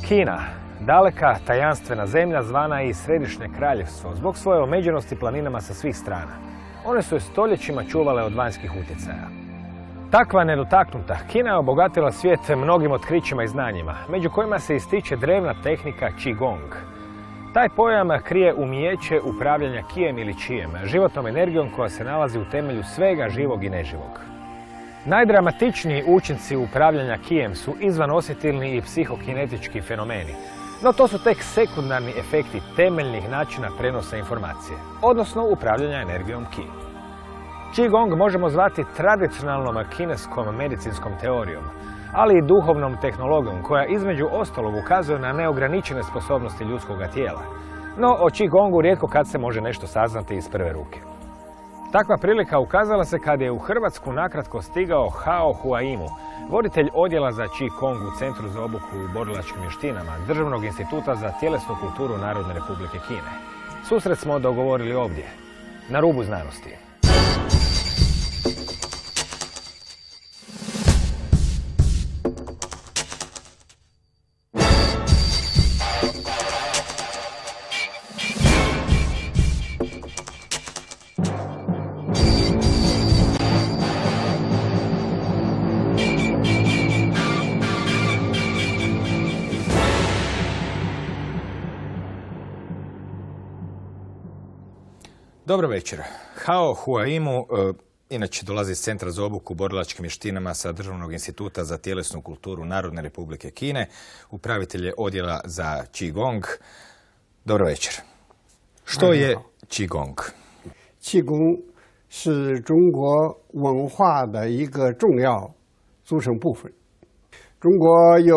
Kina, daleka tajanstvena zemlja zvana i Središnje kraljevstvo, zbog svoje omeđenosti planinama sa svih strana. One su je stoljećima čuvale od vanjskih utjecaja. Takva nedotaknuta, Kina je obogatila svijet mnogim otkrićima i znanjima, među kojima se ističe drevna tehnika Qigong. Taj pojam krije umijeće upravljanja kijem ili čijem, životnom energijom koja se nalazi u temelju svega živog i neživog. Najdramatičniji učinci upravljanja kijem su izvanosjetilni i psihokinetički fenomeni, no to su tek sekundarni efekti temeljnih načina prenosa informacije, odnosno upravljanja energijom ki. Qigong možemo zvati tradicionalnom kineskom medicinskom teorijom, ali i duhovnom tehnologijom koja između ostalog ukazuje na neograničene sposobnosti ljudskog tijela. No o Qigongu rijetko kad se može nešto saznati iz prve ruke. Takva prilika ukazala se kad je u Hrvatsku nakratko stigao Hao Huaimu, voditelj odjela za Qigong u Centru za obuku u borilačkim vještinama Državnog instituta za tjelesnu kulturu Narodne Republike Kine. Susret smo dogovorili ovdje, na rubu znanosti. Dobro večer. Hao Huaimu, inače dolazi iz Centra za obuku u borilačkim vještinama sa Državnog instituta za tjelesnu kulturu Narodne Republike Kine, upravitelj je odjela za Qigong. Dobro večer. Što je Qigong? Qigong 是中国文化的一个重要组成部分。中国有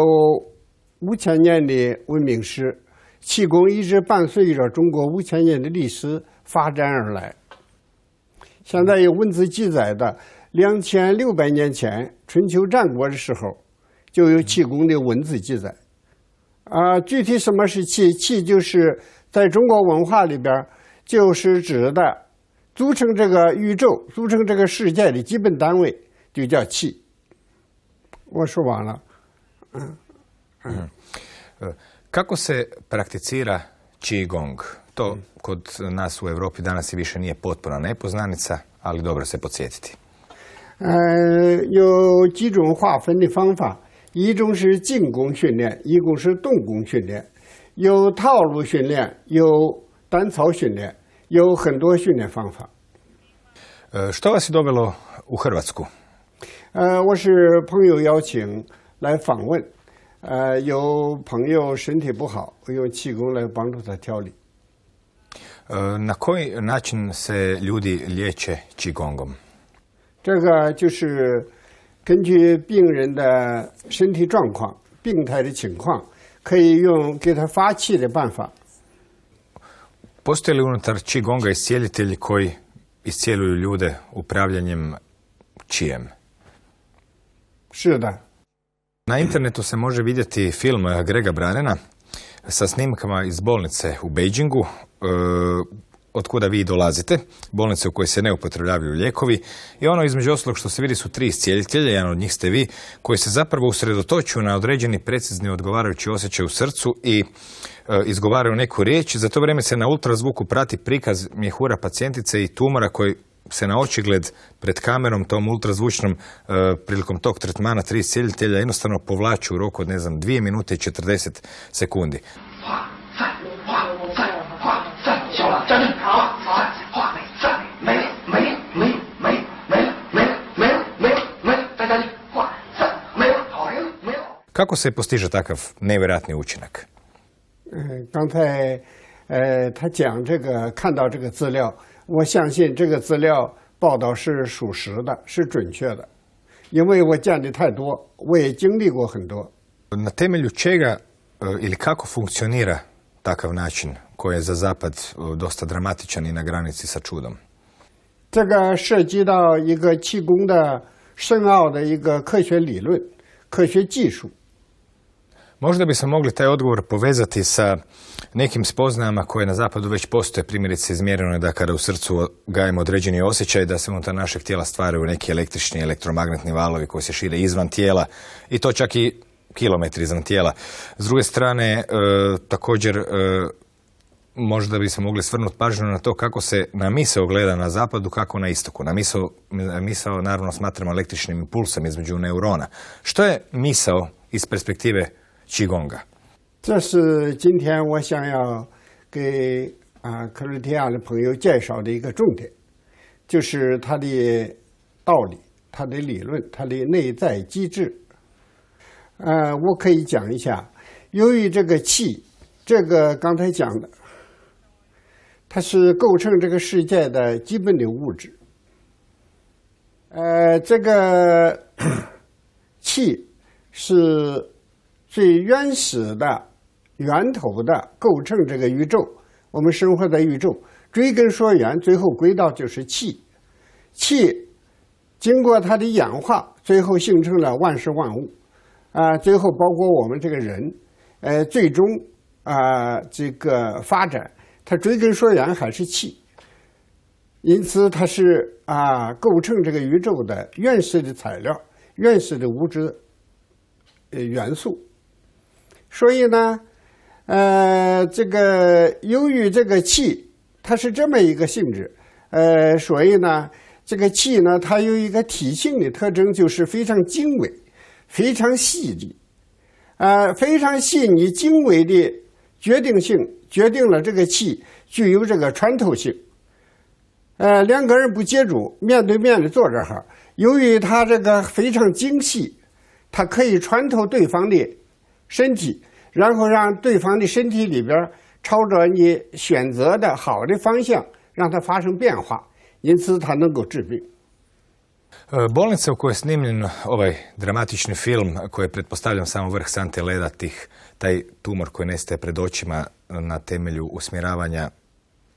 5000年的文明史，气功一直伴随着中国5000年的历史发展而来。现在有文字记载的2600年前春秋战国的时候就有气功的文字记载。具体什么是气？气就是在中国文化里边就是指的组成这个宇宙、组成这个世界的基本单位就叫气。我说完了。Kako se prakticira Qigong? To kod nas u Europi danas i više nije potpuna nepoznanica, ali dobro se podsjetiti. 有几种划分的方法，一种是静功训练，一种是动功训练，有套路训练，有单操训练，有很多训练方法。Što vas je dovelo u Hrvatsku? 我是朋友邀请来访问，有朋友身体不好，我用气功来帮助他调理。 Na koji način se ljudi liječe Qigongom? 这个就是根据病人的身体状况、病态的情况，可以用给他发气的办法。 Postoje li unutar Qigonga iscijelitelji koji iscijeljuju ljude upravljanjem čijem? 是的。 Na internetu se može vidjeti film Grega Branena sa snimkama iz bolnice u Beijingu, od kuda vi dolazite, bolnice u kojoj se ne upotrebljavaju lijekovi, i ono između ostalog što se vidi su 3 iscijelitelja, jedan od njih ste vi, koji se zapravo usredotočuju na određeni precizni odgovarajući osjećaj u srcu i izgovaraju neku riječ. Za to vrijeme se na ultrazvuku prati prikaz mjehura pacijentice i tumora koji se na očigled pred kamerom tom ultrazvučnom prilikom tog tretmana 3 iscijelitelja jednostavno povlaču u roku od 2 minute i 40 sekundi. Kako se postiže takav nevjerojatni učinak? 刚才他讲这个看到这个资料，我相信这个资料报道是属实的，是准确的，因为我见的太多，我也经历过很多。 Na temelju čega ili kako funkcionira takav način koji je za Zapad dosta dramatičan i na granici sa čudom? 这个涉及到一个气功的深奥的一个科学理论、科学技术。 Možda bismo mogli taj odgovor povezati sa nekim spoznajama koje na zapadu već postoje. Primjerice, izmjereno je da kada u srcu gajimo određeni osjećaj, da se unutar našeg tijela stvaraju neki električni, elektromagnetni valovi koji se šire izvan tijela. I to čak i kilometri iznad tijela. S druge strane, također možda bi se mogli svrnuti pažnju na to kako se na misao gleda na zapadu, kako na istoku. Misao naravno smatramo električnim impulsom između neurona. Što je misao iz perspektive Qigonga? 这是今天我想要给克罗地亚的朋友介绍的一个重点，就是它的道理、它的理论、它的内在机制。我可以讲一下，由于这个气，这个刚才讲的，它是构成这个世界的基本的物质。这个气是最原始的源头的构成这个宇宙，我们生活在宇宙，追根溯源，最后归到就是气。气经过它的演化，最后形成了万事万物，最后包括我们这个人，最终这个发展，它追根溯源还是气。因此，它是构成这个宇宙的原始的材料、原始的物质元素。所以呢，这个由于这个气它是这么一个性质，所以呢，这个气呢，它有一个体性的特征，就是非常精微、非常细腻，非常细腻、精微的决定性，决定了这个气具有这个穿透性。两个人不接触，面对面的坐这儿，由于它这个非常精细，它可以穿透对方的身体，然后让对方的身体里边朝着你选择的好的方向，让它发生变化，因此它能够治病。Bolnica u kojoj je snimljen ovaj dramatični film, koji je pretpostavljam samo vrh sante leda, taj tumor koji nestaje pred očima na temelju usmjeravanja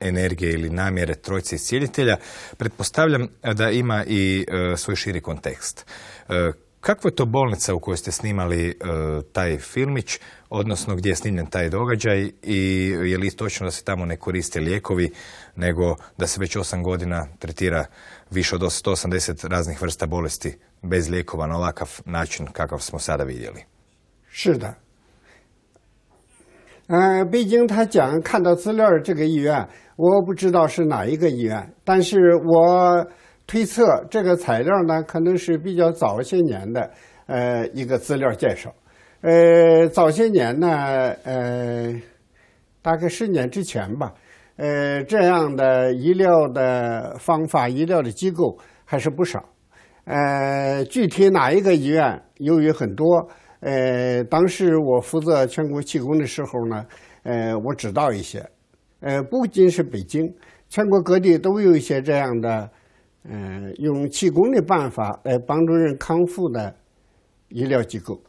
energije ili namjere trojce iscijelitelja, pretpostavljam da ima i svoj širi kontekst. Kakva je to bolnica u kojoj ste snimali taj filmić, odnosno gdje je snimljen taj događaj i je li točno da se tamo ne koriste lijekovi, nego da se već 8 godina tretira više od 180 raznih vrsta bolesti bez lijekova na ovakav način kakav smo sada vidjeli? 是的。北京他讲看到资料这个医院，我不知道是哪一个医院，但是我推测这个材料呢，可能是比较早些年的一个资料介绍。早些年呢，大概10年之前吧，这样的医疗的方法、医疗的机构还是不少。具体哪一个医院，由于很多。当时我负责全国气功的时候呢，我知道一些，不仅是北京，全国各地都有一些这样的，用气功的办法来帮助人康复的医疗机构。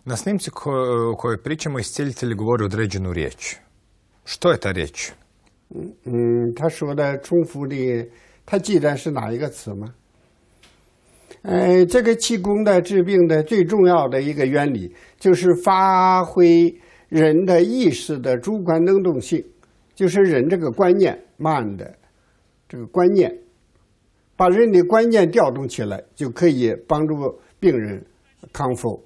Na snimci o kojoj pričamo iscijelitelji govore određenu riječ. Što je ta riječ? 他说的重复的，他记得是哪一个词吗？这个气功的治病的最重要的一个原理，就是发挥人的意识的主观能动性，就是人这个观念慢的这个观念，把人的观念调动起来，就可以帮助病人康复。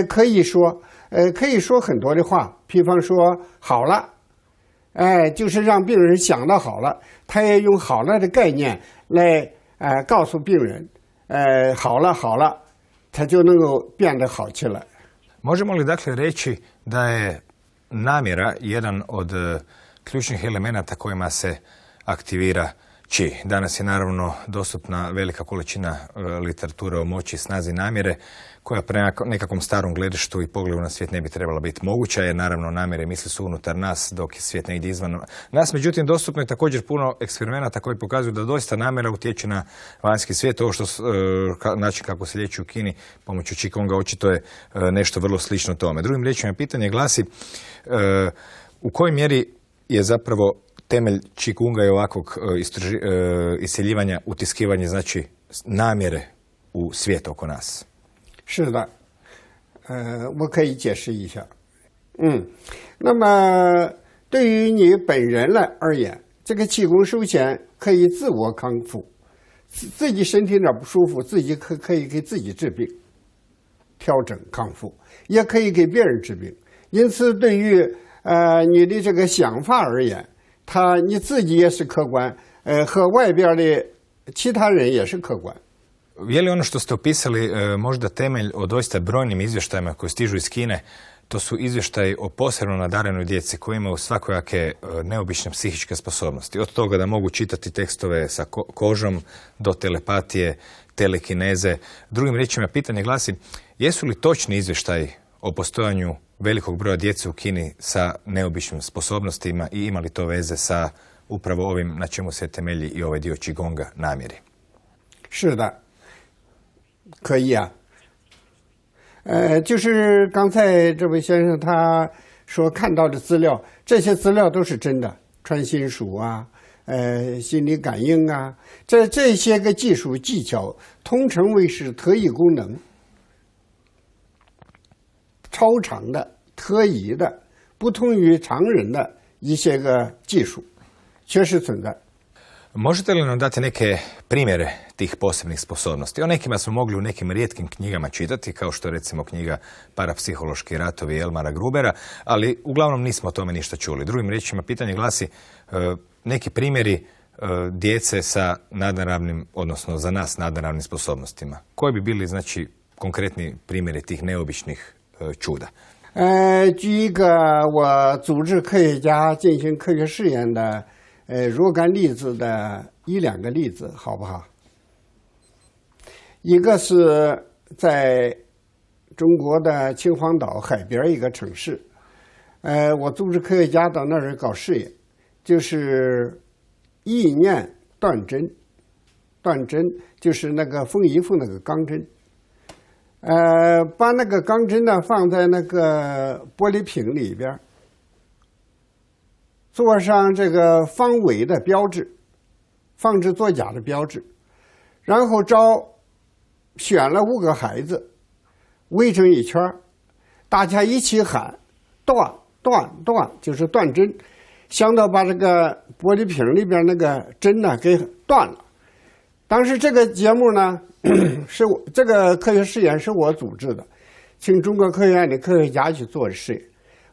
可以说很多的话，比方说好了，就是让病人想到好了，他也用好了的概念来。告诉病人，好了，他就能够变得好起来。Možemo li dakle reći da je namjera jedan od ključnih elemenata kojima se aktivira Qi? Danas je naravno dostupna velika količina literature o moći i snazi namjere, koja prema nekakvom starom gledištu i pogledu na svijet ne bi trebala biti moguća, jer naravno namjere misli su unutar nas, dok je svijet negdje izvan nas. Međutim, dostupno je također puno eksperimenata koji pokazuju da doista namjera utječe na vanjski svijet. Ovo što način kako se liječi u Kini pomoću Qigonga očito je nešto vrlo slično tome. Drugim riječima, pitanje glasi u kojoj mjeri je zapravo temelj Qigonga i ovakvog isceljivanja, utiskivanje, znači namjere u svijet oko nas. 是的，我可以解释一下。那么对于你本人来而言，这个气功首先可以自我康复，自己身体哪不舒服，自己可以给自己治病。调整康复，也可以给别人治病。因此，对于你的这个想法而言，你自己也是客观，和外边的其他人也是客观。Je li ono što ste opisali možda temelj o doista brojnim izvještajima koji stižu iz Kine? To su izvještaji o posebno nadarenoj djeci koji imaju svakojake neobične psihičke sposobnosti. Od toga da mogu čitati tekstove sa kožom do telepatije, telekineze. Drugim riječima, pitanje glasi, jesu li točni izvještaji o postojanju velikog broja djece u Kini sa neobičnim sposobnostima i ima li to veze sa upravo ovim na čemu se temelji i ovaj dio Qigonga namjeri? 是的，可以啊。就是刚才这位先生他说看到的资料，这些资料都是真的，传心术啊，心理感应啊，这些个技术技巧，通称为是特异功能，超常的、特异的，不同于常人的一些个技术，确实存在。Možete li nam dati neke primjere tih posebnih sposobnosti? O nekima smo mogli u nekim rijetkim knjigama čitati, kao što je recimo knjiga Parapsihološki ratovi Elmara Grubera, ali uglavnom nismo o tome ništa čuli. Drugim riječima, pitanje glasi neki primjeri djece sa nadnaravnim, odnosno za nas nadnaravnim sposobnostima. Koji bi bili, znači, konkretni primjeri tih neobičnih čuda? 举一个我组织科学家进行科学试验的若干例子的1-2个例子，好不好？一个是在中国的秦皇岛海边一个城市，我组织科学家到那儿搞试验，就是意念断针，断针就是那个缝衣服那个钢针，把那个钢针呢放在那个玻璃瓶里边。做上这个方位的标志，防止作假的标志，然后选了5个孩子，围成一圈，大家一起喊断断断，就是断针，想到把这个玻璃瓶里边那个针呢给断了。当时这个节目呢，是我这个科学实验是我组织的，请中国科学院的科学家去做的试验，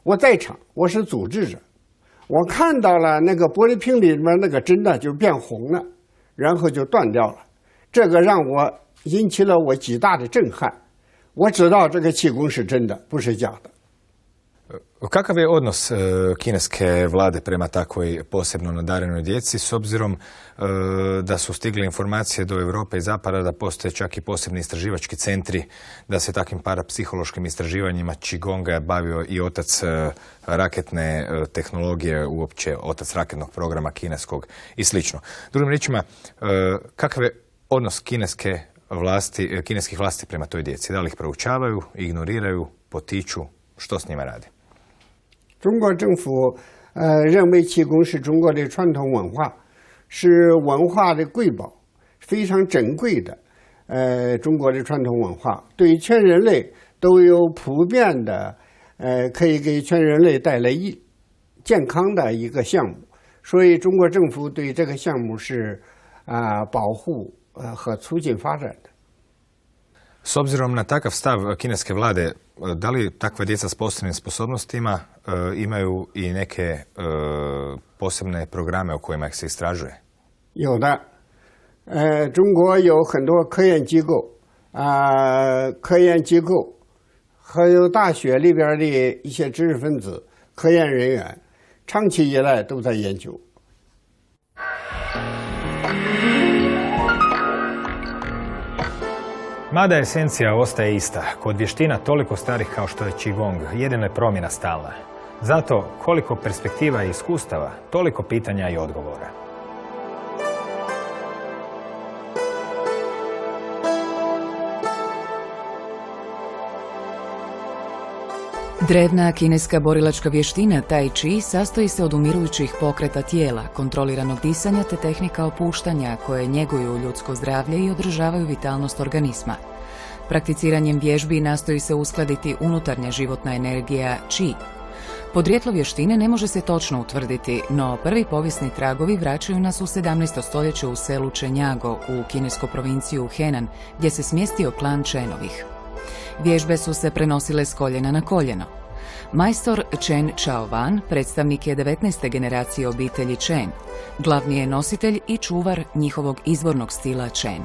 我在场，我是组织者。我看到了那个玻璃瓶里面那个针呢就变红了，然后就断掉了，这个让我引起了我极大的震撼。我知道这个气功是真的，不是假的。Kakav je odnos kineske vlade prema takvoj posebno nadarenoj djeci s obzirom da su stigle informacije do Europe i Zapada da postoje čak i posebni istraživački centri, da se takvim parapsihološkim istraživanjima Qigonga bavio i otac raketne tehnologije, uopće otac raketnog programa kineskog i slično. Drugim riječima, kakav je odnos kineskih vlasti prema toj djeci? Da li ih proučavaju, ignoriraju, potiču, što s njima radi? 中国政府认为气功是中国的传统文化，是文化的瑰宝，非常珍贵的中国的传统文化，对全人类都有普遍的可以给全人类带来健康的一个项目，所以中国政府对这个项目是保护和促进发展的。 S obzirom na takav stav kineske vlade, da li takva djeca s posebnim sposobnostima imaju i neke posebne programe o kojima ih se istražuje? 有的，中国有很多科研机构还有大学里边的一些知识分子、科研人员，长期以来都在研究。 Mada esencija ostaje ista, kod vještina toliko starih kao što je Qigong, jedino je promjena stalna. Zato koliko perspektiva i iskustava, toliko pitanja i odgovora. Drevna kineska borilačka vještina Tai Chi sastoji se od umirujućih pokreta tijela, kontroliranog disanja te tehnika opuštanja koje njeguju ljudsko zdravlje i održavaju vitalnost organizma. Prakticiranjem vježbi nastoji se uskladiti unutarnja životna energija Qi. Podrijetlo vještine ne može se točno utvrditi, no prvi povijesni tragovi vraćaju nas u 17. stoljeće u selu Čenjago u kinesku provinciju Henan, gdje se smjestio klan Čenovih. Vježbe su se prenosile s koljena na koljeno. Majstor Chen Chaowan predstavnik je 19. generacije obitelji Chen. Glavni je nositelj i čuvar njihovog izvornog stila Chen.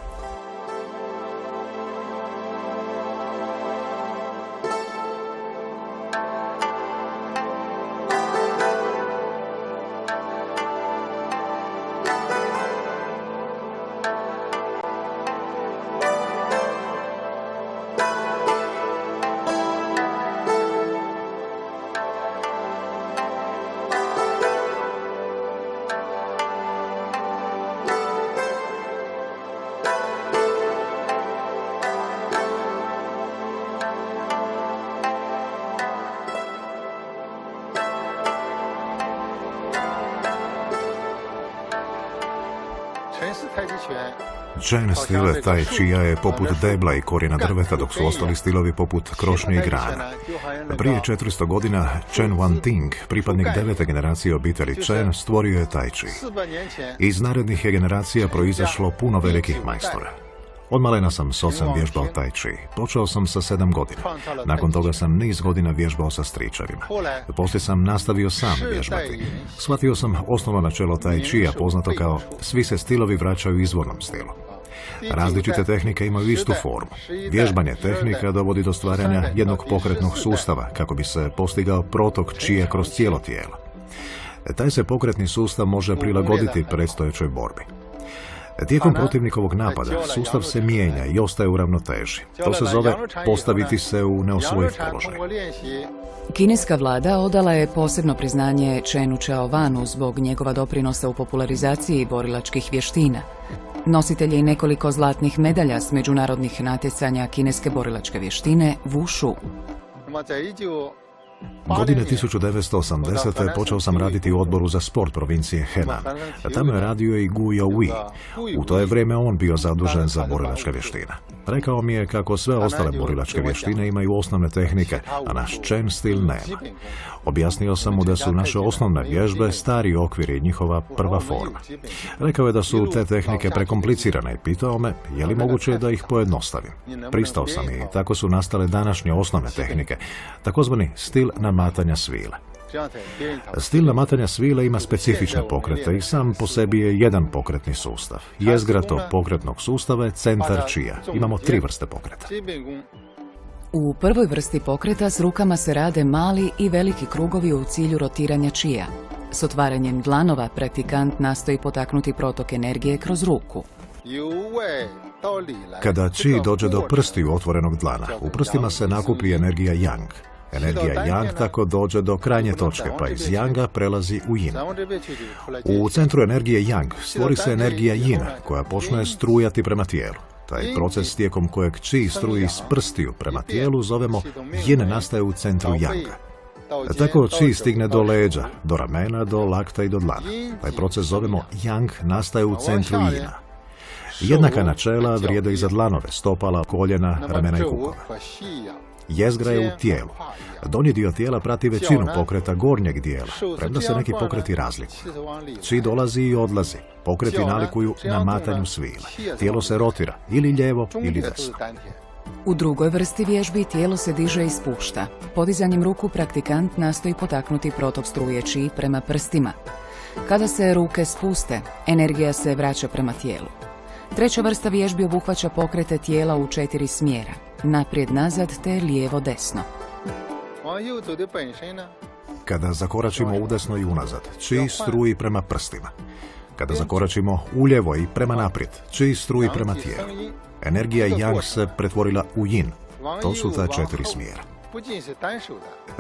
Chen stil Tai Chia je poput debla i korijena drveta, dok su ostali stilovi poput krošnje i grana. Prije 400 godina Chen Wanting, pripadnik 9. generacije obitelji Chen, stvorio je Tai Chi. Iz narednih je generacija proizašlo puno velikih majstora. Od malena sam s ocem vježbao Tai Chi. Počeo sam sa 7 godina. Nakon toga sam niz godina vježbao sa stričevima. Poslije sam nastavio sam vježbati. Shvatio sam osnovno načelo Tai Chi-a, poznato kao svi se stilovi vraćaju izvornom stilu. Različite tehnike imaju istu formu. Vježbanje tehnika dovodi do stvaranja jednog pokretnog sustava kako bi se postigao protok čija kroz cijelo tijelo. Taj se pokretni sustav može prilagoditi predstojećoj borbi. Tijekom protivnikovog napada sustav se mijenja i ostaje u ravnoteži. To se zove postaviti se u neosvojiv položaj. Kineska vlada odala je posebno priznanje Chenu Chaowanu zbog njegova doprinosa u popularizaciji borilačkih vještina. Nositelj je i nekoliko zlatnih medalja s međunarodnih natjecanja kineske borilačke vještine Wushu. Godine 1980. počeo sam raditi u odboru za sport provincije Henan. Tamo je radio i Gu Youyi. U to je vrijeme on bio zadužen za borilačke vještine. Rekao mi je kako sve ostale borilačke vještine imaju osnovne tehnike, a naš Chen stil nema. Objasnio sam mu da su naše osnovne vježbe stari okvir i njihova prva forma. Rekao je da su te tehnike prekomplicirane i pitao me je li moguće da ih pojednostavim. Pristao sam i tako su nastale današnje osnovne tehnike, takozvani stil namatanja svile. Stil namatanja svile ima specifične pokrete i sam po sebi je jedan pokretni sustav. Jezgra tog pokretnog sustava je centar čija. Imamo 3 vrste pokreta. U prvoj vrsti pokreta s rukama se rade mali i veliki krugovi u cilju rotiranja čija. S otvaranjem dlanova praktikant nastoji potaknuti protok energije kroz ruku. Kada či dođe do prstiju otvorenog dlana, u prstima se nakupi energija yang. Energija yang tako dođe do krajnje točke, pa iz yanga prelazi u yin. U centru energije yang stvori se energija yin, koja počne strujati prema tijelu. Taj proces tijekom kojeg či struji iz prstiju prema tijelu zovemo yin nastaje u centru yanga. Tako či stigne do leđa, do ramena, do lakta i do dlana. Taj proces zovemo yang nastaje u centru yina. Jednaka načela vrijede i za dlanove, stopala, koljena, ramena i kukova. Jezgra je u tijelu. Donji dio tijela prati većinu pokreta gornjeg dijela, premda se neki pokreti razlikuju. Či dolazi i odlazi. Pokreti nalikuju namatanju svile. Tijelo se rotira, ili lijevo, ili desno. U drugoj vrsti vježbi tijelo se diže i spušta. Podizanjem ruku praktikant nastoji potaknuti protok struje či prema prstima. Kada se ruke spuste, energija se vraća prema tijelu. Treća vrsta vježbi obuhvaća pokrete tijela u 4 smjera. Naprijed, nazad te lijevo-desno. Kada zakoračimo udesno i unazad, či struji prema prstima. Kada zakoračimo uljevo i prema naprijed, či struji prema tijelu. Energija yang se pretvorila u yin. To su ta 4 smjera.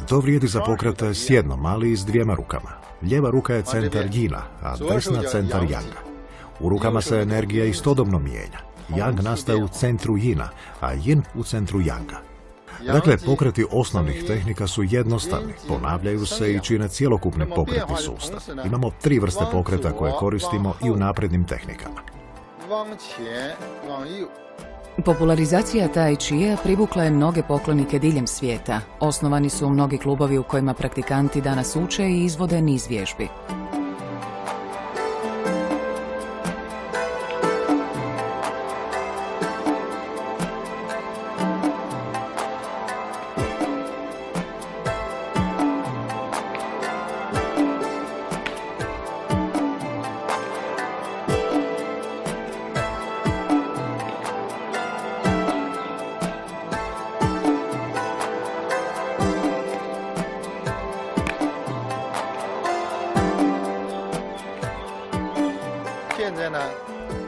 To vrijedi za pokrete s jednom, ali i s 2 rukama. Lijeva ruka je centar yina, a desna centar yanga. U rukama se energija istodobno mijenja. Yang nastaje u centru yina, a yin u centru yanga. Dakle, pokreti osnovnih tehnika su jednostavni, ponavljaju se i čine cjelokupni pokretni sustav. Imamo 3 vrste pokreta koje koristimo i u naprednim tehnikama. Popularizacija Tai Chi-a privukla je mnoge poklonike diljem svijeta. Osnovani su mnogi klubovi u kojima praktikanti danas uče i izvode niz vježbi.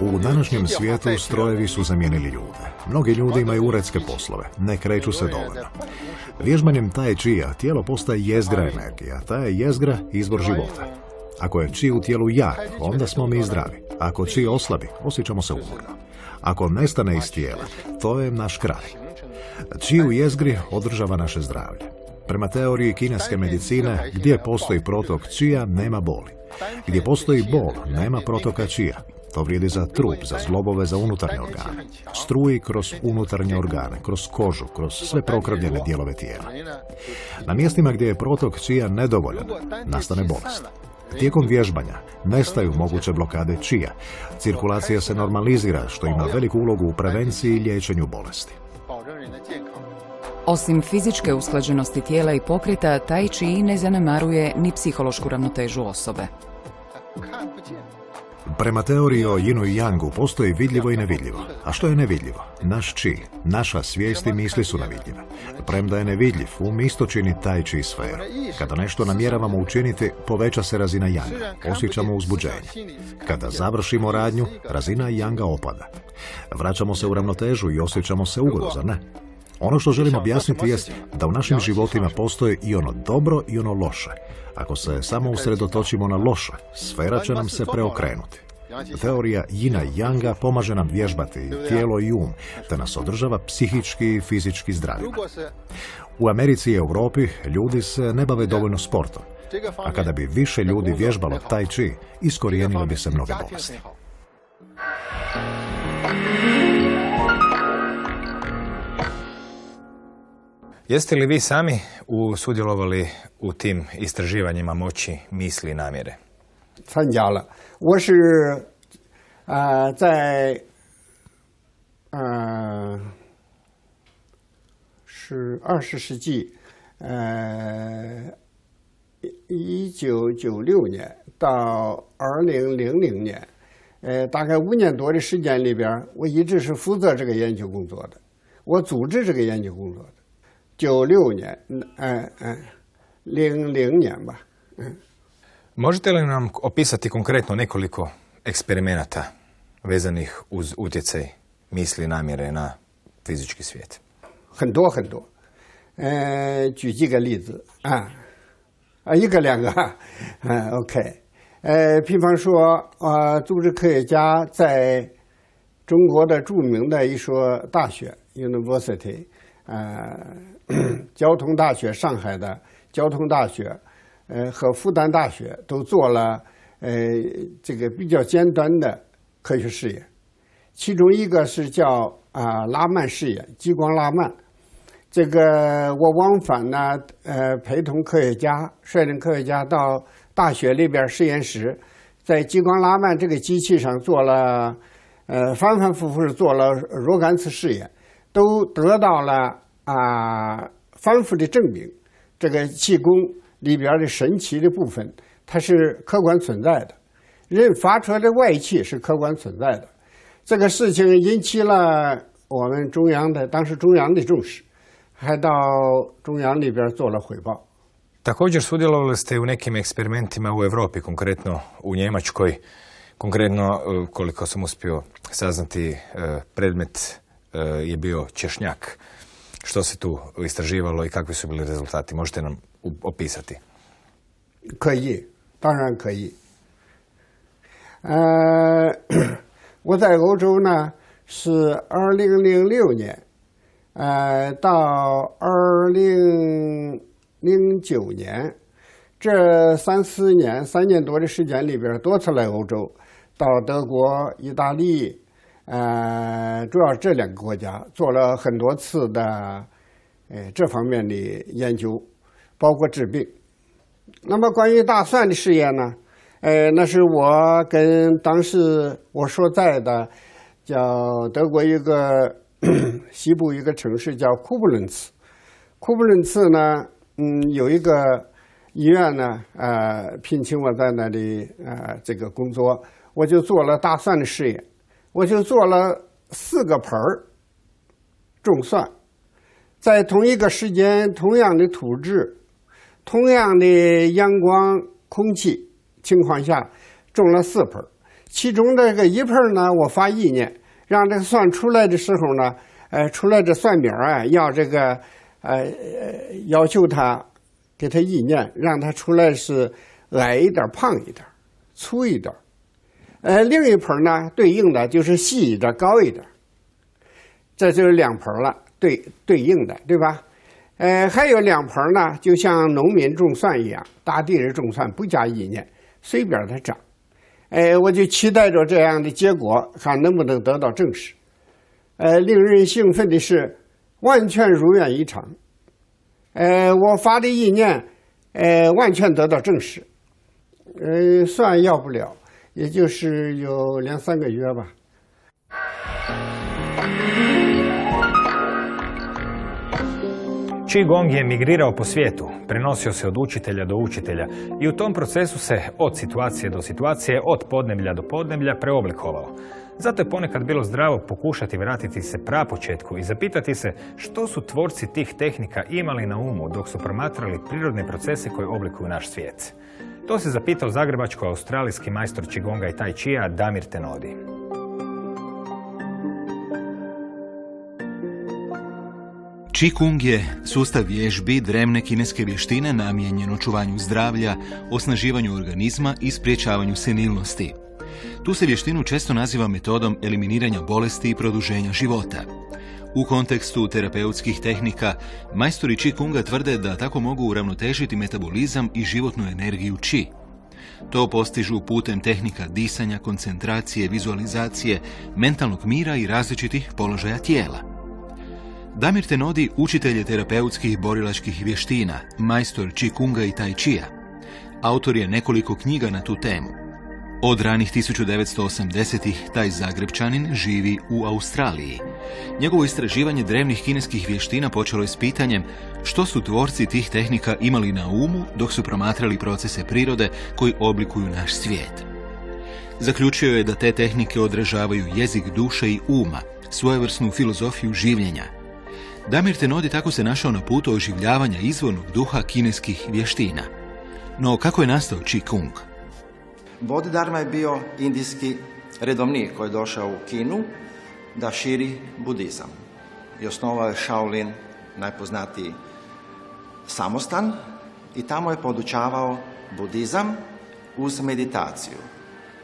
U današnjem svijetu strojevi su zamijenili ljude. Mnogi ljudi imaju uredske poslove, ne kreću se dovoljno. Vježbanjem tai chia tijelo postaje jezgra energija, ta je jezgra izvor života. Ako je chi u tijelu jak, onda smo mi zdravi. Ako chi oslabi, osjećamo se umorno. Ako nestane iz tijela, to je naš kraj. Chi u jezgri održava naše zdravlje. Prema teoriji kineske medicine, gdje postoji protok čija, nema boli. Gdje postoji bol, nema protoka čija. To vrijedi za trup, za zglobove, za unutarnje organe. Struji kroz unutarnje organe, kroz kožu, kroz sve prokrvljene dijelove tijela. Na mjestima gdje je protok čija nedovoljan, nastane bolest. Tijekom vježbanja nestaju moguće blokade čija. Cirkulacija se normalizira, što ima veliku ulogu u prevenciji i liječenju bolesti. Osim fizičke usklađenosti tijela i pokreta, tai chi ne zanemaruje ni psihološku ravnotežu osobe. Prema teoriji o Yinu i Yangu postoji vidljivo i nevidljivo. A što je nevidljivo? Naš chi, naša svijest i misli su nevidljive. Premda je nevidljiv, isto čini tai chi sferu. Kada nešto namjeravamo učiniti, poveća se razina Yanga, osjećamo uzbuđenje. Kada završimo radnju, razina Yanga opada. Vraćamo se u ravnotežu i osjećamo se ugodno, zar ne? Ono što želim objasniti jest da u našim životima postoji i ono dobro i ono loše. Ako se samo usredotočimo na loše, sfera će nam se preokrenuti. Teorija Yina i Yanga pomaže nam vježbati tijelo i te nas održava psihički i fizički zdravima. U Americi i Europi ljudi se ne bave dovoljno sportom, a kada bi više ljudi vježbalo tai chi, iskorijenile bi se mnoge bolesti. Jeste li vi sami sudjelovali u tim istraživanjima moći, misli i namjere? 参加了，我是在是20世纪1996年到2000年，大概5年多的时间里边，我一直是负责这个研究工作的，我组织这个研究工作的。96年00年吧。Možete li nam opisati konkretno nekoliko eksperimenata vezanih uz utjecaj misli i namjere na fizički svijet? 很多很多，举几个例子一个两个，OK， 比方说组织科学家在中国的著名的一所大学 University， 交通大学，上海的交通大学，和复旦大学都做了这个比较尖端的科学试验，其中一个是叫拉曼试验，激光拉曼。这个我往返呢，陪同科学家，率领科学家到大学里边实验室，在激光拉曼这个机器上做了反反复复做了若干次试验，都得到了反复的证明，这个气功里边的神奇的部分它是客观存在的，人发出来的外气是客观存在的。这个事情引起了我们当时中央的重视，还到中央里边做了汇报。 Također sudjelovali ste u nekim eksperimentima u Europi, konkretno u Njemačkoj. Konkretno, koliko sam uspio saznati, predmet je bio češnjak. Što se tu istraživalo i kakvi su bili rezultati? Možete nam opisati? 可以，当然可以。我在欧洲呢是2006年，到2009年，这3年多的时间里边，多次来欧洲，到德国、意大利，主要这2个国家做了很多次的这方面的研究，包括治病。那么关于大蒜的试验呢，那是我跟当时我所在的叫德国一个西部一个城市叫库布伦茨，库布伦茨呢，有一个医院呢，聘请我在那里这个工作，我就做了大蒜的试验，我就做了4个盆种蒜，在同一个时间、同样的土质、同样的阳光、空气情况下，种了4盆。其中这个一盆呢，我发意念，让这个蒜出来的时候呢，出来这蒜苗啊，要这个要求他给他意念，让他出来是矮一点、胖一点、粗一点。另一盆呢，对应的就是细一点、高一点。这就是两盆了，对应的，对吧？还有两盆呢，就像农民种蒜一样，大地里种蒜不加意念，随便它长。我就期待着这样的结果，看能不能得到证实。令人兴奋的是，完全如愿以偿。我发的意念，完全得到证实。蒜要不了，也就是有2-3个月吧。Qigong je migrirao po svijetu, prenosio se od učitelja do učitelja i u tom procesu se od situacije do situacije, od podneblja do podneblja preoblikovao. Zato je ponekad bilo zdravo pokušati vratiti se prapočetku i zapitati se što su tvorci tih tehnika imali na umu dok su promatrali prirodne procese koji oblikuju naš svijet. To se zapitao zagrebačko-australijski majstor Qigonga i Tai Chia Damir Tenodi. Qigong je sustav vježbi drevne kineske vještine namijenjen očuvanju zdravlja, osnaživanju organizma i sprječavanju senilnosti. Tu se vještinu često naziva metodom eliminiranja bolesti i produženja života. U kontekstu terapeutskih tehnika, majstori Qigonga tvrde da tako mogu uravnotežiti metabolizam i životnu energiju Qi. To postižu putem tehnika disanja, koncentracije, vizualizacije, mentalnog mira i različitih položaja tijela. Damir Tenodi učitelj je terapeutskih borilačkih vještina, majstor Qigonga i Tai Chia. Autor je nekoliko knjiga na tu temu. Od ranih 1980-ih taj Zagrebčanin živi u Australiji. Njegovo istraživanje drevnih kineskih vještina počelo je s pitanjem što su tvorci tih tehnika imali na umu dok su promatrali procese prirode koji oblikuju naš svijet. Zaključio je da te tehnike odražavaju jezik duše i uma, svojevrsnu filozofiju življenja. Damir Tenodi tako se našao na putu oživljavanja izvornog duha kineskih vještina. No kako je nastao Qigong? Bodhidharma je bio indijski redovnik koji je došao u Kinu da širi budizam. I osnovao je Shaolin, najpoznatiji samostan, i tamo je podučavao budizam uz meditaciju.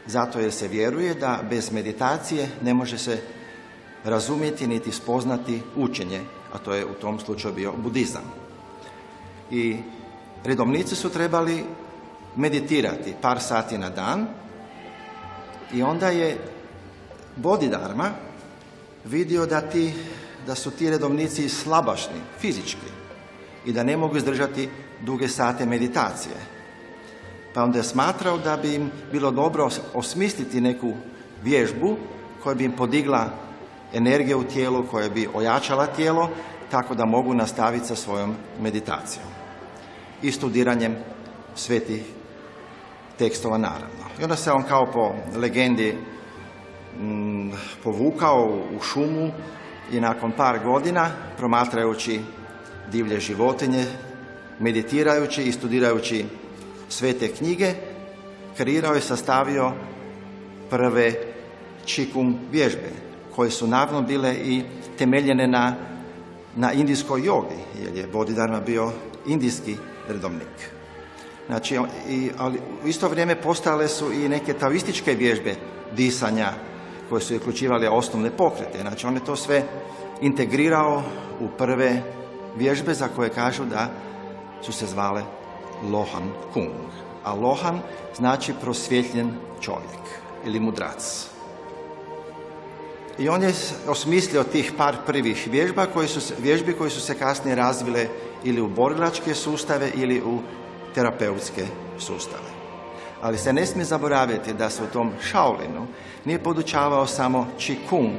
Zato jer se vjeruje da bez meditacije ne može se razumjeti niti spoznati učenje, a to je u tom slučaju bio budizam. I redovnici su trebali meditirati par sati na dan i onda je Bodhidharma vidio da su ti redovnici slabašni, fizički, i da ne mogu izdržati duge sate meditacije. Pa onda je smatrao da bi im bilo dobro osmisliti neku vježbu koja bi im podigla energiju u tijelu, koja bi ojačala tijelo, tako da mogu nastaviti sa svojom meditacijom i studiranjem svetih tekstova, naravno. I onda se on kao po legendi povukao u šumu i nakon par godina, promatrajući divlje životinje, meditirajući i studirajući svete knjige, kreirao i sastavio prve Qigong vježbe, koje su naravno bile i temeljene na indijskoj jogi, jer je Bodhidharma bio indijski redovnik. Znači, ali u isto vrijeme postojale su i neke taoističke vježbe disanja koje su uključivale osnovne pokrete. Znači, on je to sve integrirao u prve vježbe za koje kažu da su se zvale Lohan Kung. A Lohan znači prosvjetljen čovjek ili mudrac. I on je osmislio tih par prvih vježbi koje su se kasnije razvile ili u borilačke sustave ili u terapeutske sustave. Ali se ne smije zaboraviti da se u tom Shaolinu nije podučavao samo Qigong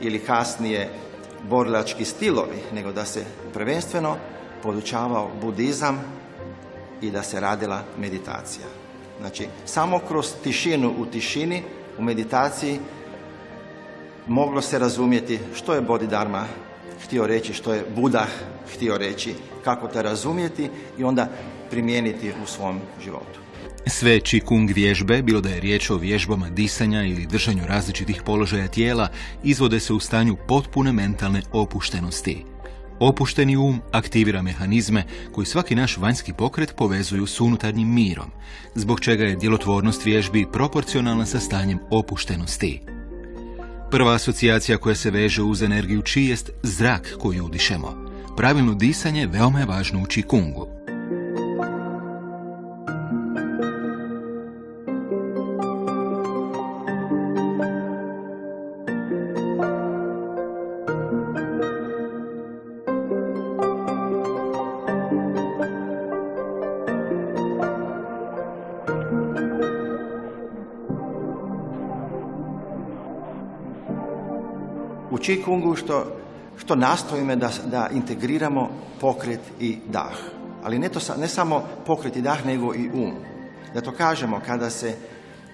ili kasnije borilački stilovi, nego da se prvenstveno podučavao budizam i da se radila meditacija. Znači, samo kroz tišinu u tišini, u meditaciji, moglo se razumjeti što je Bodhidharma htio reći, što je Buda htio reći, kako to razumjeti i onda primijeniti u svom životu. Sve Qigong vježbe, bilo da je riječ o vježbama disanja ili držanju različitih položaja tijela, izvode se u stanju potpune mentalne opuštenosti. Opušteni um aktivira mehanizme koji svaki naš vanjski pokret povezuju s unutarnjim mirom, zbog čega je djelotvornost vježbi proporcionalna sa stanjem opuštenosti. Prva asocijacija koja se veže uz energiju Qi jest zrak koji udišemo. Pravilno disanje veoma je važno u Qigongu. U Qigongu što nastojimo da integriramo pokret i dah. Ali ne samo pokret i dah, nego i um. Da to kažemo, kada se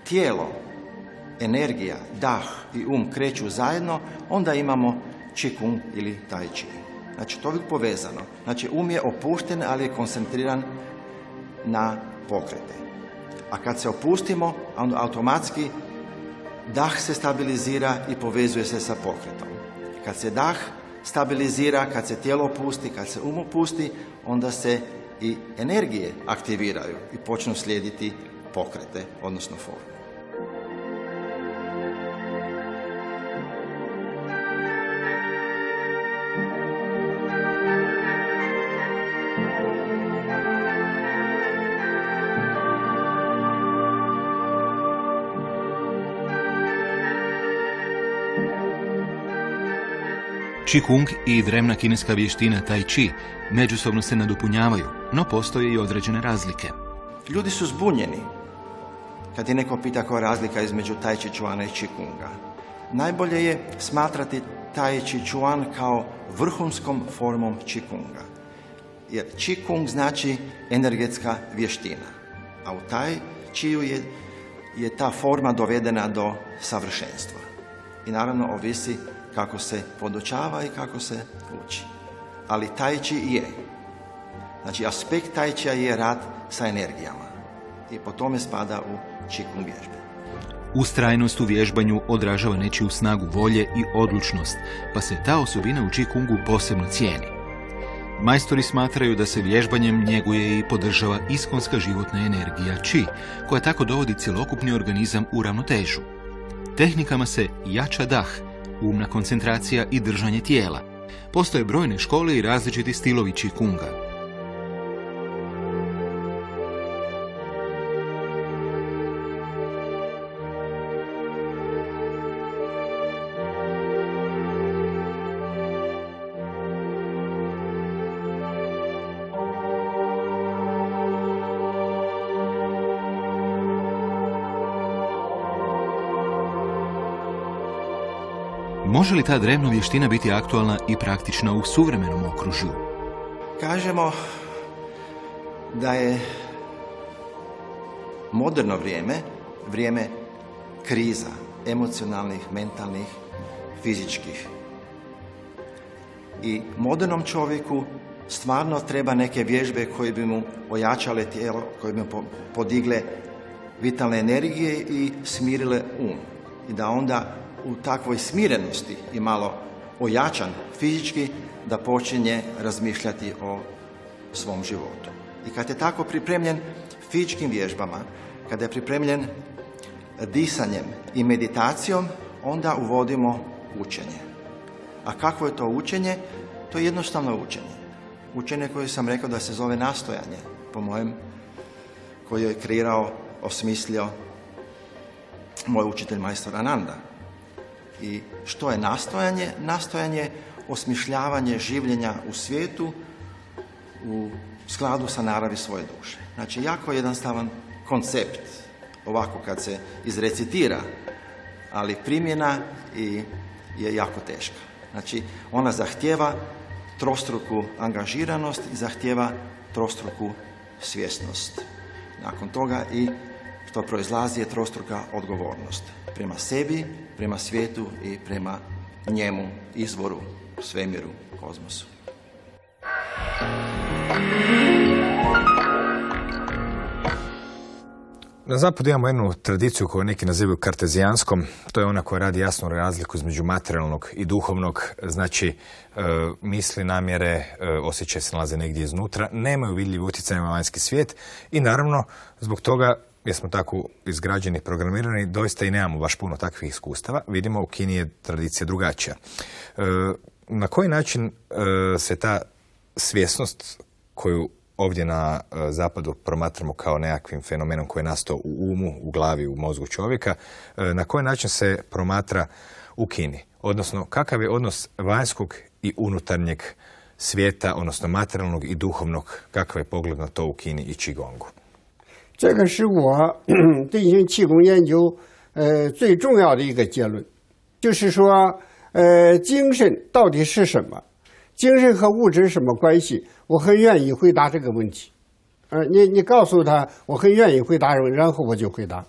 tijelo, energija, dah i um kreću zajedno, onda imamo Qigong ili Tai Chi. Znači, to je povezano. Znači, um je opušten, ali je koncentriran na pokrete. A kad se opustimo, onda automatski dah se stabilizira i povezuje se sa pokretom. Kad se dah stabilizira, kad se tijelo opusti, kad se um opusti, onda se i energije aktiviraju i počnu slijediti pokrete, odnosno formu. Qigong i drevna kineska vještina Tai Chi međusobno se nadopunjavaju, no postoje i određene razlike. Ljudi su zbunjeni kad je neko pita koja je razlika između Tai Chi Chuana i Qigonga. Najbolje je smatrati Tai Chi Chuan kao vrhunskom formom Qigonga. Jer Qigong znači energetska vještina, a u Tai Chiu je ta forma dovedena do savršenstva. I naravno ovisi kako se podučava i kako se uči. Ali Tai Chi je. Znači, aspekt Tai Chia je rad sa energijama. I po tome spada u Qigong vježbe. Ustrajnost u vježbanju odražava nečiju snagu volje i odlučnost, pa se ta osobina u Qigongu posebno cijeni. Majstori smatraju da se vježbanjem njeguje i podržava iskonska životna energija Qi, koja tako dovodi cjelokupni organizam u ravnotežu. Tehnikama se jača dah, umna koncentracija i držanje tijela. Postoje brojne škole i različiti stilovi Qigonga. Može li ta drevna vještina biti aktualna i praktična u suvremenom okružju? Kažemo da je moderno vrijeme kriza, emocionalnih, mentalnih, fizičkih. I modernom čovjeku stvarno treba neke vježbe koje bi mu ojačale tijelo, koje bi mu podigle vitalne energije i smirile um. I da onda u takvoj smirenosti i malo ojačan fizički, da počinje razmišljati o svom životu. I kad je tako pripremljen fizičkim vježbama, kada je pripremljen disanjem i meditacijom, onda uvodimo učenje. A kakvo je to učenje? To je jednostavno učenje. Učenje koje sam rekao da se zove nastojanje, po mojem, koji je kreirao, osmislio moj učitelj majstor Ananda. I što je nastojanje? Nastojanje je osmišljavanje življenja u svijetu u skladu sa naravi svoje duše. Znači, jako jednostavan koncept, ovako kad se izrecitira, ali primjena je jako teška. Znači, ona zahtijeva trostruku angažiranost i zahtijeva trostruku svjesnost. Nakon toga i što proizlazi je trostruka odgovornost prema sebi, prema svijetu i prema njemu, izvoru, svemiru, kozmosu. Na zapadu imamo jednu tradiciju koju neki nazivaju kartezijanskom, to je ona koja radi jasnu razliku između materijalnog i duhovnog, znači misli, namjere, osjećaje se nalaze negdje iznutra, nemaju vidljivi utjecaj na vanjski svijet i naravno zbog toga jer smo tako izgrađeni i programirani, doista i nemamo baš puno takvih iskustava. Vidimo u Kini je tradicija drugačija. Na koji način se ta svjesnost koju ovdje na zapadu promatramo kao nekakvim fenomenom koji je nastao u umu, u glavi, u mozgu čovjeka, na koji način se promatra u Kini? Odnosno, kakav je odnos vanjskog i unutarnjeg svijeta, odnosno materijalnog i duhovnog, kakav je pogled na to u Kini i Qigongu? 这个是我进行气功研究最重要的一个结论，就是说精神到底是什么？精神和物质什么关系？我很愿意回答这个问题。你告诉他，我很愿意回答，然后我就回答。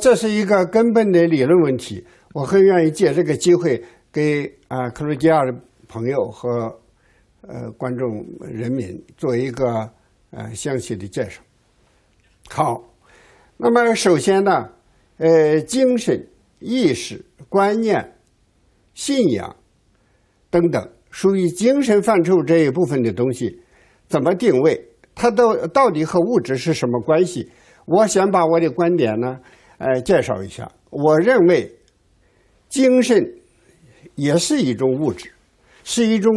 这是一个根本的理论问题，我很愿意借这个机会给克罗地亚的朋友和观众人民做一个详细的介绍。好，那么首先呢，精神、意识、观念、信仰等等，属于精神范畴这一部分的东西，怎么定位？它到底和物质是什么关系？我先把我的观点呢，介绍一下。我认为，精神也是一种物质，是一种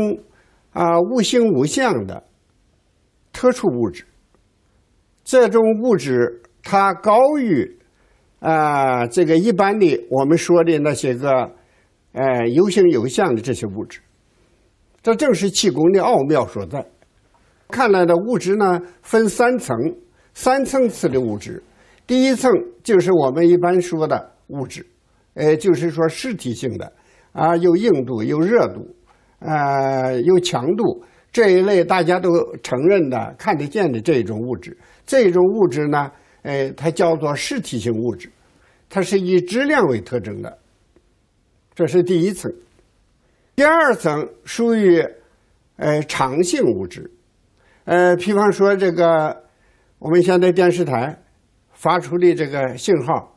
无形无相的特殊物质。这种物质它高于这个一般的我们说的那些个有形有相的这些物质，这正是气功的奥妙所在。看来的物质呢分三层次的物质。第一层就是我们一般说的物质，就是说实体性的有硬度、有热度，有强度，这一类大家都承认的、看得见的这种物质。这种物质呢，它叫做实体性物质，它是以质量为特征的，这是第一层。第二层属于场性物质，比方说这个我们现在电视台发出的这个信号，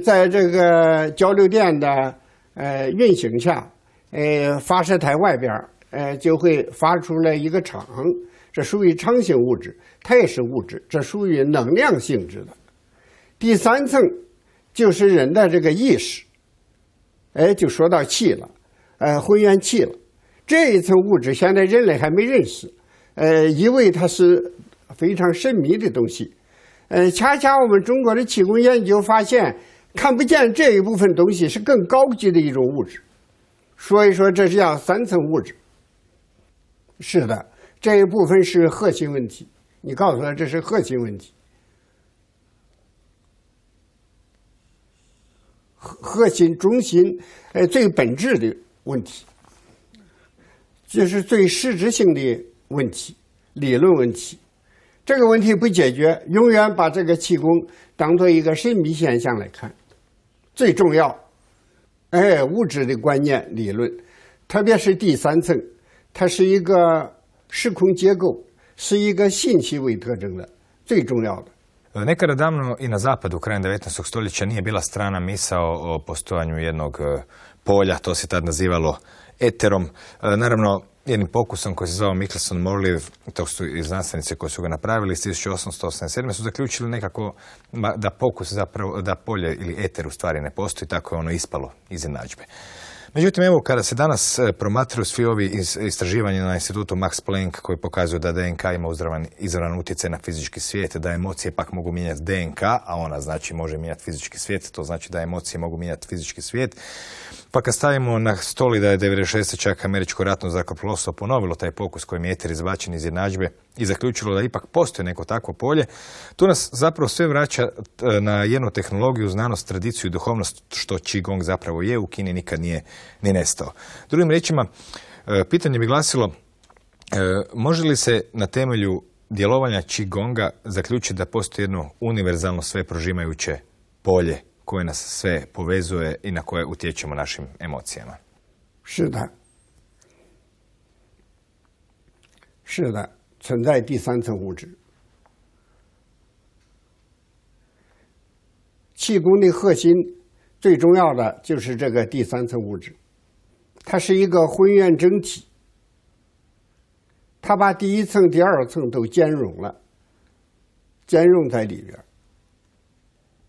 在这个交流电的运行下，发射台外边就会发出来一个场，这属于场性物质，它也是物质，这属于能量性质的。第三层就是人的这个意识，就说到气了，混元气了。这一层物质现在人类还没认识，以为它是非常神秘的东西。恰恰我们中国的气功研究发现，看不见这一部分东西是更高级的一种物质。所以说这是叫三层物质。是的，这一部分是核心问题。你告诉他这是核心问题，核心中心最本质的问题，就是最实质性的问题，理论问题。这个问题不解决，永远把这个气功当做一个神秘现象来看。最重要，物质的观念理论，特别是第三层，它是一个时空结构，是一个信息为特征的，最重要的。Nekada davno i na zapadu, krajem 19. stoljeća, nije bila strana misao o postojanju jednog polja, to se tad nazivalo eterom. Naravno, jednim pokusom koji se zvao Michelson Morley, to su i znanstvenici koji su ga napravili iz 1887. su zaključili nekako da pokus zapravo, da polje ili eter u stvari ne postoji, tako je ono ispalo iz jednadžbe. Međutim, evo, kada se danas promatraju svi ovi istraživanja na institutu Max Planck koji pokazuju da DNK ima izravan utjecaj na fizički svijet, da emocije pak mogu mijenjati DNK, a ona znači može mijenjati fizički svijet, to znači da emocije mogu mijenjati fizički svijet. Pa kad stavimo na stoli da je 96. čak američko ratno zrakoplovstvo ponovilo taj pokus kojim je eter izbačen iz jednadžbe i zaključilo da ipak postoji neko takvo polje, tu nas zapravo sve vraća na jednu tehnologiju, znanost, tradiciju i duhovnost, što Qigong zapravo je, u Kini nikad nije ni nestao. Drugim riječima, pitanje bi glasilo, može li se na temelju djelovanja Qigonga zaključiti da postoji jedno univerzalno sve prožimajuće polje koje nas sve povezuje i na koje utječemo našim emocijama? 是的，是的，存在第三层物质。气功的核心最重要的就是这个第三层物质，它是一个浑圆整体，它把第一层、第二层都兼容了，兼容在里边。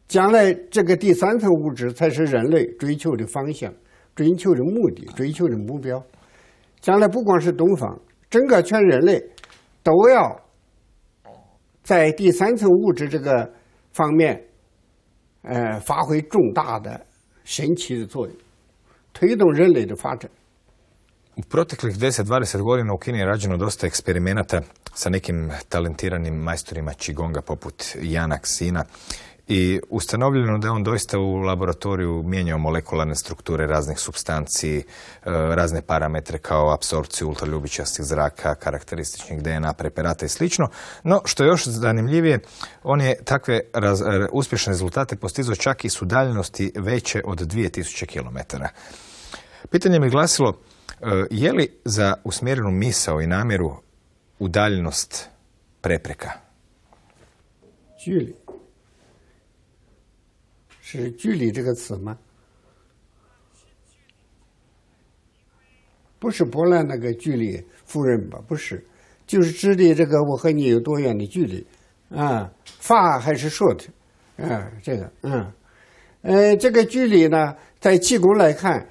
将来这个第三层物质才是人类追求的方向、追求的目的、追求的目标。将来不光是东方，整个全人类都要在第三层物质这个方面，发挥重大的、神奇的作用，推动人类的发展。U proteklih 10-20 godina u Kini je rađeno dosta eksperimenata sa nekim talentiranim majstorima Qigonga poput Jana Xina i ustanovljeno da je on doista u laboratoriju mijenjao molekularne strukture raznih supstanci, razne parametre kao apsorpciju ultraljubičastih zraka, karakterističnih DNA preparata i slično. No, što je još zanimljivije, on je takve uspješne rezultate postizao čak i s udaljenosti veće od 2000 km. Pitanje mi glasilo, je li za usmjerenu misao i namjeru udaljenost prepreka? 距离是距离这个词吗？不是波兰那个距离夫人吧？不是，就是指的这个我和你有多远的距离啊 ，far 还是 short 啊？这个这个距离呢，在气功来看，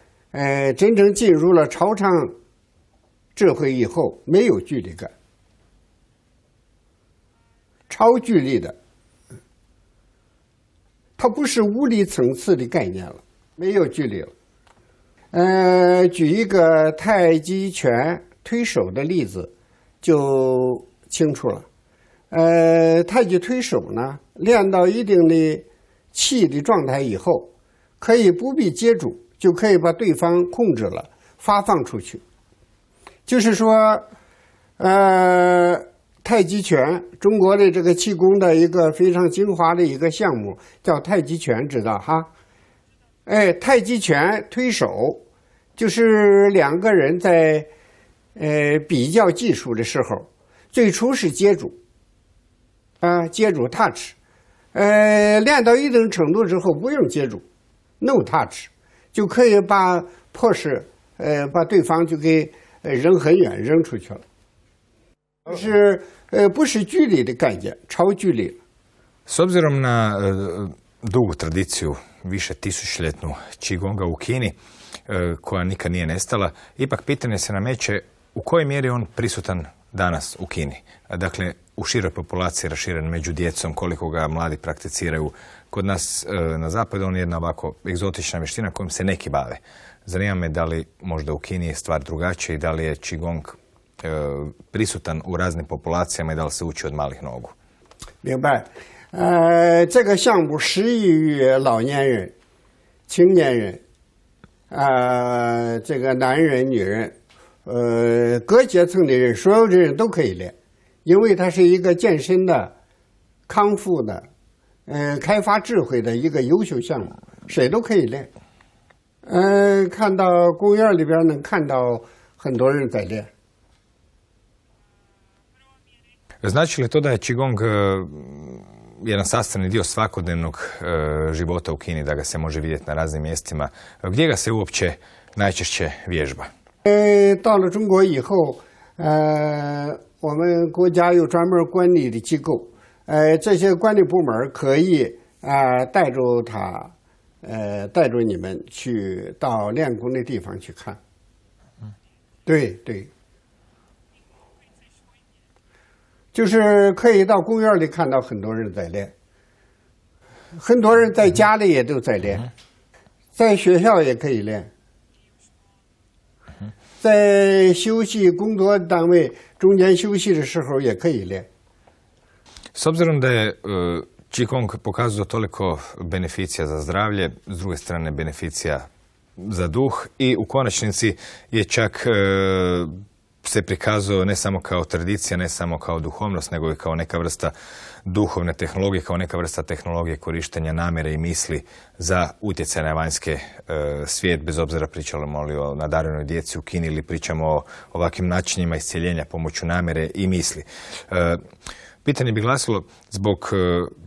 真正进入了超常智慧以后，没有距离感，超距离的。它不是物理层次的概念了，没有距离了。举一个太极拳推手的例子就清楚了。太极推手呢，练到一定的气的状态以后，可以不必接住，就可以把对方控制了，发放出去。就是说，太极拳，中国的这个气功的一个非常精华的一个项目叫太极拳，知道哈？太极拳推手就是两个人在比较技术的时候，最初是接触，接触 touch， 练到一定程度之后不用接触 ，no touch， 就可以把迫使把对方就给扔很远，扔出去了。是不是距离的概念，超距离了。S obzirom na dugu tradiciju, više tisućljetnu Qigonga u Kini, koja nikad nije nestala, ipak pitanje se nameće u kojoj mjeri je on prisutan danas u Kini. Dakle, u široj populaciji raširen među djecom, koliko ga mladi prakticiraju. Kod nas na zapadu on je jedna ovako egzotična vještina kojom se neki bave. Zanima me da li možda u Kini je stvar drugačija i da li je Qigong prisutan u raznim populacijama i da li se uči od malih nogu. 明白。这个项目适宜于老年人、青年人，这个男人、女人，各阶层的人，所有的人都可以练，因为它是一个健身的、康复的、开发智慧的一个优秀项目，谁都可以练。看到公园里边能看到很多人在练。Znači li to da je Qigong jedan sastavni dio svakodnevnog života u Kini, da ga se može vidjeti na raznim mjestima? Gdje ga se uopće najčešće vježba? 到了中国以后，我们国家有专门管理的机构，这些管理部门可以带着他，带着你们去到练功的地方去看。对对。就是可以到公园里看到很多人在练，很多人在家里也都在练，在学校也可以练，在休息工作单位中间休息的时候也可以练。S obzirom da je Qigong pokazao toliko beneficija za zdravlje, s druge strane beneficija za duh i u konačnici je čak se prikazao ne samo kao tradicija, ne samo kao duhovnost, nego i kao neka vrsta duhovne tehnologije, kao neka vrsta tehnologije korištenja namjere i misli za utjecaj na vanjski svijet, bez obzira pričamo li o nadarenoj djeci u Kini ili pričamo o ovakvim načinima iscjeljenja pomoću namjere i misli. Pitanje bi glasilo, zbog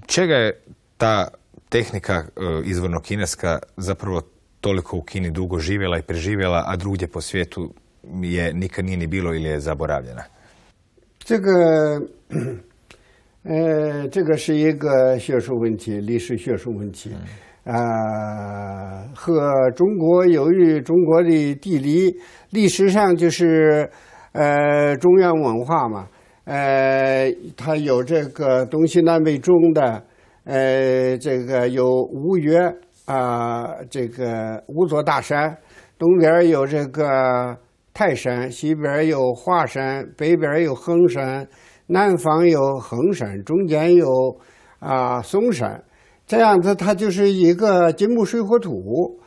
čega je ta tehnika izvorno kineska zapravo toliko u Kini dugo živjela i preživjela, a drugdje po svijetu je nikad nije ni bilo ili je zaboravljena? 这个是一个学术问题，历史学术问题。和中国由于中国的地理历史上就是中原文化嘛，它有这个东西南北中的，这个有吴越这个五座大山，东边有这个泰山，西边有华山，北边有衡山，南方有衡山，中间有嵩山，这样子它就是一个金木水火土，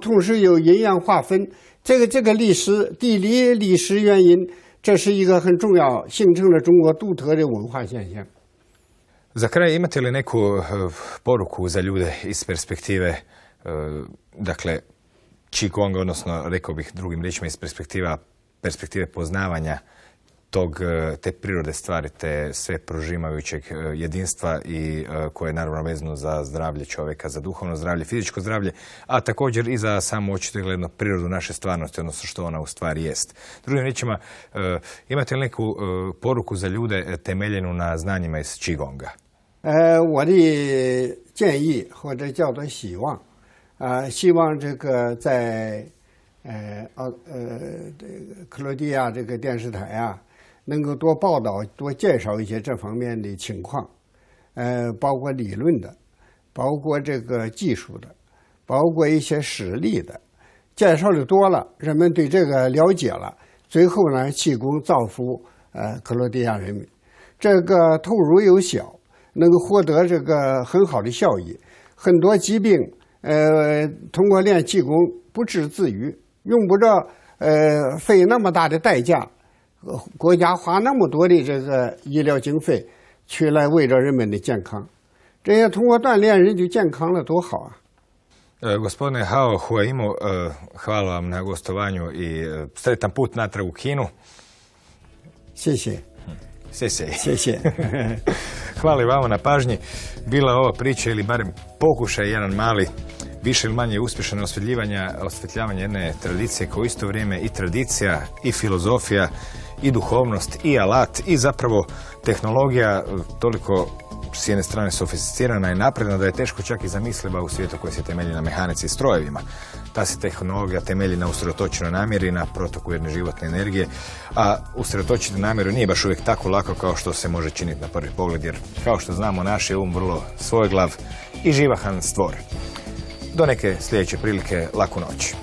同时有阴阳划分，这个地理历史原因，这是一个很重要，形成了中国独特的文化现象。 Za kraj, imate li neku poruku za ljude iz perspektive, dakle, Qigonga, odnosno, rekao bih drugim riječima, iz perspektive poznavanja te prirode stvari, te sve prožimajućeg jedinstva i koje je naravno vezano za zdravlje čovjeka, za duhovno zdravlje, fizičko zdravlje, a također i za samo očigledno prirodu naše stvarnosti, odnosno što ona u stvari jest. Drugim riječima, imate li neku poruku za ljude temeljenu na znanjima iz Qigonga? 我的建议或者叫做希望，希望这个在克罗地亚这个电视台啊，能够多报道、多介绍一些这方面的情况，包括理论的，包括这个技术的，包括一些实例的，介绍的多了，人们对这个了解了，最后呢，济公造福克罗地亚人民，这个投入又小。 能够获得这个很好的效益，很多疾病，通过练气功不治自愈，用不着费那么大的代价，国家花那么多的这个医疗经费去来为着人们的健康，这些通过锻炼人就健康了，多好啊！ Gospodine Hao Huaimo, hvala vam na gostovanju i sretan put natrag u Kinu. 谢谢。 谢谢. Hvala i vama na pažnji. Bila ova priča ili barem pokušaj jedan mali, više ili manje uspješan osvjetljavanja jedne tradicije koja u isto vrijeme i tradicija i filozofija i duhovnost i alat i zapravo tehnologija toliko s jedne strane sofisticirana i napredna da je teško čak i zamisliva u svijetu koji se temelji na mehanici i strojevima. Ta se tehnologija temelji na usredotočenoj namjeri, na protoku jedne životne energije, a usredotočiti namjeru nije baš uvijek tako lako kao što se može činiti na prvi pogled, jer kao što znamo naš je vrlo svojeglav i živahan stvor. Do neke sljedeće prilike, laku noć.